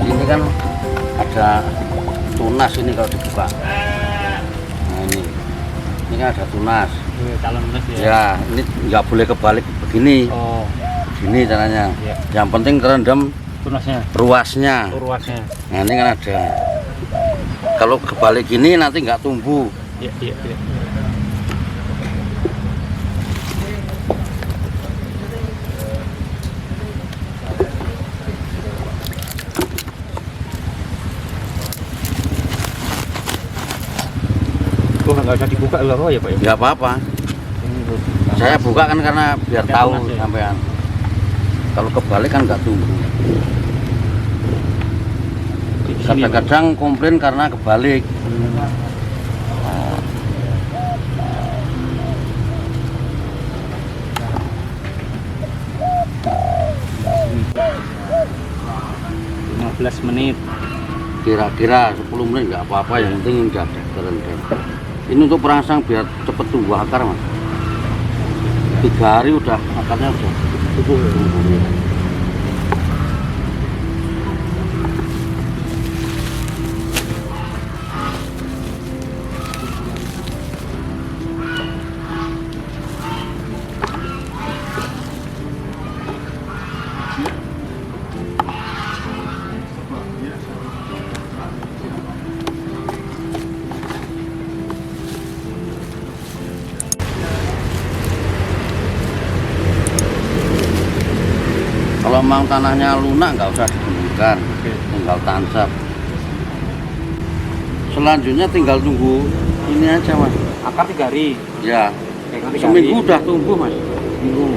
Ini kan ada tunas ini kalau dibuka. Nah ini kan ada tunas. Calon tunas ya. Ya, ini nggak boleh kebalik begini. Oh, Begini caranya. iya. Yang penting kerendam Tunasnya. ruasnya. Ruasnya. Nah ini kan ada. Kalau kebalik gini nanti nggak tumbuh. Iya, iya, iya. Oh, nggak usah dibuka loh ya Pak ya? Nggak apa-apa. Ini tuh. Saya buka kan karena biar Biar tahu tunas ya. sampean. Kalau kebalik kan nggak tumbuh. Di sini, Pak. Kadang-kadang komplain karena kebalik. Hmm. 15 menit. Kira-kira 10 menit nggak apa-apa, yang penting udah ada kerendam. Ini untuk perangsang biar cepet tumbuh akar mas. 3 hari udah akarnya udah tumbuh. Kalau memang tanahnya lunak nggak usah digembungkan, Oke. tinggal tancap. Selanjutnya tinggal tunggu ini aja mas. Akar 3 hari. Ya, Akar 3 seminggu hari. udah tumbuh mas.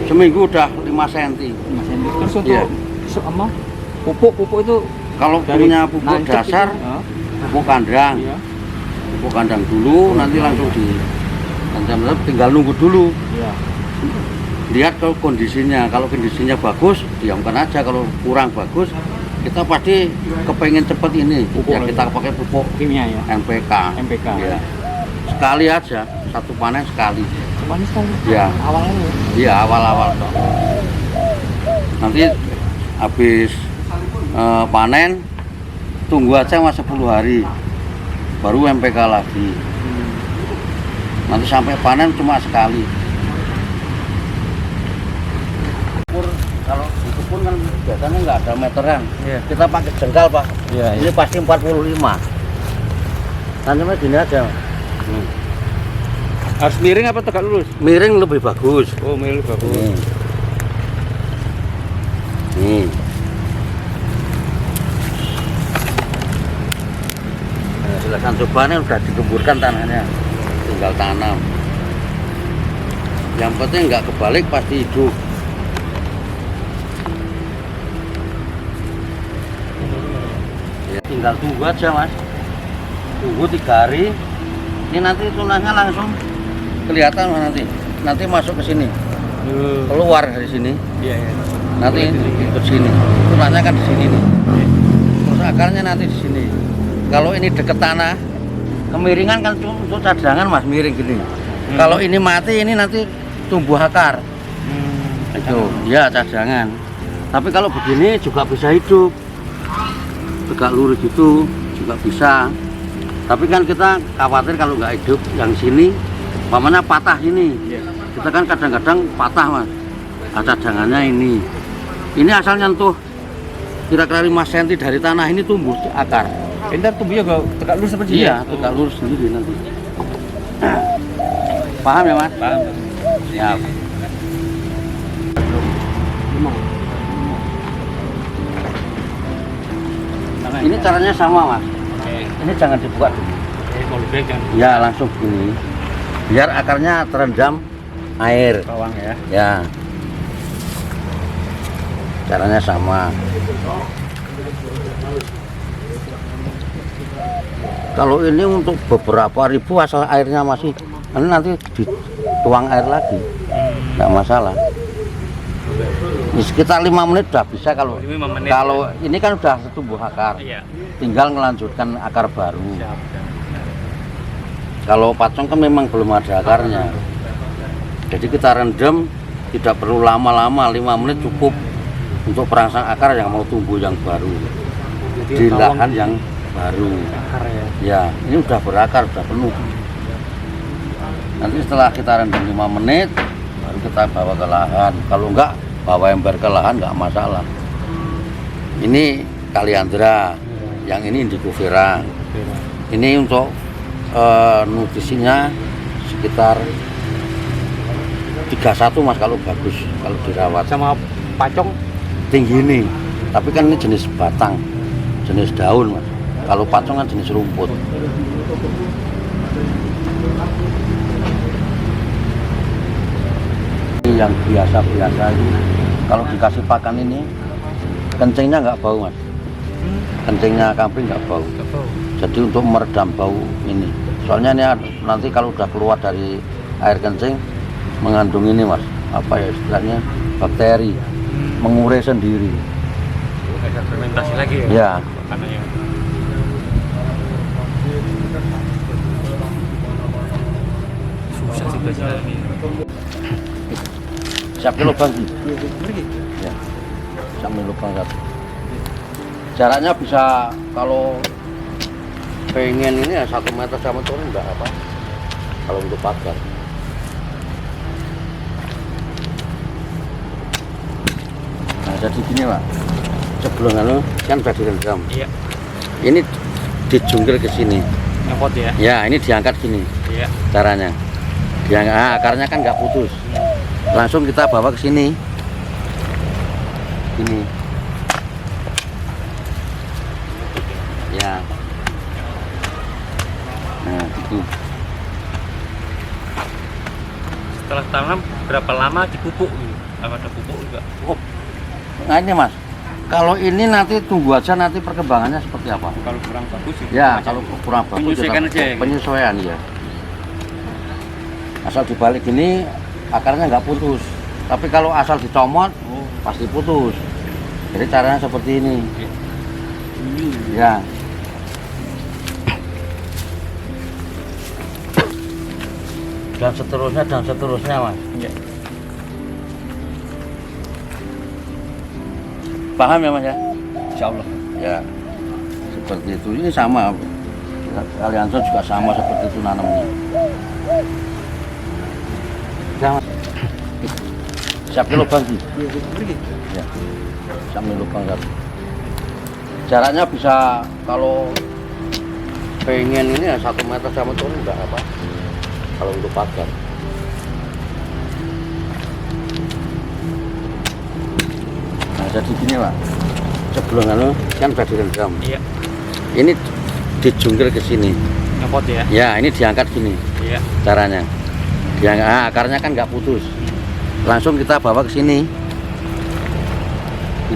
Seminggu udah 5 cm. Mas Hendy. Terus untuk Iya. apa? Pupuk itu Kalau dari punya pupuk nancep dasar, itu, pupuk kandang, iya. pupuk kandang dulu, nanti langsung di tancap. Tinggal nunggu dulu. Iya. Lihat kalau kondisinya, kalau kondisinya bagus diamkan aja, kalau kurang bagus kita pasti kepengen cepet ini Pupuk ya lagi. kita pakai pupuk Kimia ya. NPK. MPK. Ya. Sekali aja, satu panen sekali. Manis sekali. Iya. Awalnya ya. Iya awal-awal toh. Nanti habis panen tunggu aja mas 10 hari baru MPK lagi. Nanti sampai panen cuma sekali. Kalau di kebun kan biasanya nggak ada meteran. Iya. Kita pakai jengkal pak. Iya, Ini pasti 45. Tanamnya gini aja. Harus miring apa tegak lurus? Miring lebih bagus. Oh, miring bagus. Nih. Nah, silakan coba nih udah digemburkan tanahnya. Tinggal tanam. Yang penting nggak kebalik pasti hidup. Ya, tinggal tunggu aja mas. Tunggu 3 hari. Ini nanti tunasnya langsung kelihatan mas nanti. Nanti masuk ke sini. Keluar dari sini. Iya, iya. Nanti ke sini. Tunasnya kan di sini nih. Terus akarnya nanti di sini. Kalau ini deket tanah, kemiringan kan untuk cadangan mas, miring gini. Kalau ini mati, ini nanti tumbuh akar. Itu, ya cadangan. Tapi kalau begini juga bisa hidup. Tegak lurus itu juga bisa. Tapi kan kita khawatir kalau nggak hidup yang sini, umpamanya patah ini. Iya. Kita kan kadang-kadang patah mas. Cadangannya ini. Ini asal nyentuh kira-kira 5 cm dari tanah ini tumbuh akar. Entar tumbuhnya gak tegak lurus seperti Iya, tegak lurus sendiri nanti. Paham ya mas? Paham. Siap. Ini caranya sama mas. Ini jangan dibuka dulu. Mau dipegang Ya langsung gini. Biar akarnya terendam air. bawang ya. Ya. Caranya sama. Kalau ini untuk beberapa ribu asal airnya masih, ini nanti dituang air lagi, nggak masalah. Di sekitar 5 menit udah bisa kalau 5 menit, kalau ini kan udah tumbuh akar, Iya. tinggal melanjutkan akar baru. Siap. Kalau pacong kan memang belum ada akarnya. Jadi kita rendam tidak perlu lama-lama, 5 menit cukup untuk perangsang akar yang mau tumbuh yang baru di lahan yang baru. Akar ya. Ya, ini udah berakar, udah penuh. Nanti setelah kita rendam 5 menit baru kita bawa ke lahan. Kalau enggak bawa ember ke lahan enggak masalah. Ini kaliandra, yang ini indigo vera. Ini untuk nutrisinya sekitar 31 Mas kalau bagus, kalau dirawat. Sama pacong Tinggi ini, tapi kan ini jenis batang, jenis daun Mas. Kalau pacong kan jenis rumput. Ini yang biasa-biasa ini, kalau dikasih pakan ini, kencingnya nggak bau Mas. Kencingnya kambing nggak bau. Jadi untuk meredam bau ini. Soalnya ini nanti kalau udah keluar dari air kencing mengandung ini Mas, apa ya istilahnya, bakteri, mengurai sendiri. ada fermentasi lagi ya. Ya. Makanannya. Susah sih belajar ini. Siap lubang sih. Ya. Sampai lubang satu. Jaraknya bisa kalau pengen ini ya 1 meter sama turun enggak apa. Kalau untuk pagar. Nah, jadi gini Pak. Sebelum kan sudah direndam. Iya. Ini dijungkir ke sini. Ngepot ya. Ya, ini diangkat gini. Iya. Caranya. Akarnya kan nggak putus. Langsung kita bawa ke sini. Ini. Ya. Nah, gitu. Setelah tanam berapa lama dipupuk? Apa ada pupuk juga? Oh. Nah ini Mas. Kalau ini nanti tunggu aja nanti perkembangannya seperti apa. Kalau kurang bagus Ya, kalau kurang bagus penyesuaian aja ya. penyesuaian ya. Asal dibalik gini akarnya nggak putus. Tapi kalau asal dicomot pasti putus. Jadi caranya seperti ini. Ya. Dan seterusnya Mas. Iya. Paham ya Mas ya? Insya Allah. Ya. Seperti itu. Ini sama. Aliansa juga sama seperti itu nanamnya. Jangan. Siap lubang sih. Ya. Sampai lubang satu. Jaraknya bisa kalau pengen ini ya 1 meter sama turun enggak apa. Kalau untuk pagar. Nah, jadi gini Pak. Sebelum kan sudah direndam. Iya. Ini dijungkir ke sini. Ngepot ya. Ya, ini diangkat gini. Iya. Caranya. Akarnya kan nggak putus. Langsung kita bawa ke sini.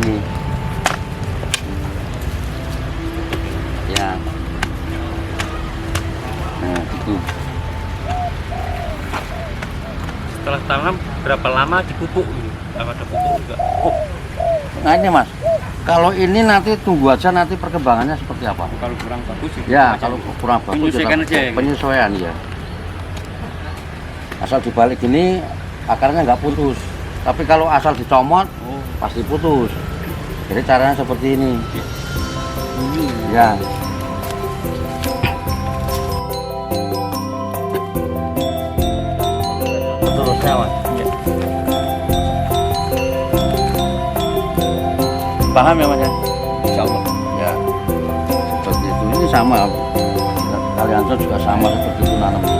Ini. Ya. Nah, gitu. Setelah tanam berapa lama dipupuk? Apa ada pupuk juga? Oh. Nah ini Mas. Kalau ini nanti tunggu aja nanti perkembangannya seperti apa. Kalau kurang bagus Ya, kalau kurang bagus penyesuaian aja ya. penyesuaian ya. Asal dibalik gini akarnya nggak putus. Tapi kalau asal dicomot pasti putus. Jadi caranya seperti ini. Ya. Seterusnya Mas. Iya. Paham ya Mas ya? Insya Allah. Ya. Seperti itu. Ini sama. Aliansa juga sama seperti itu nanamnya.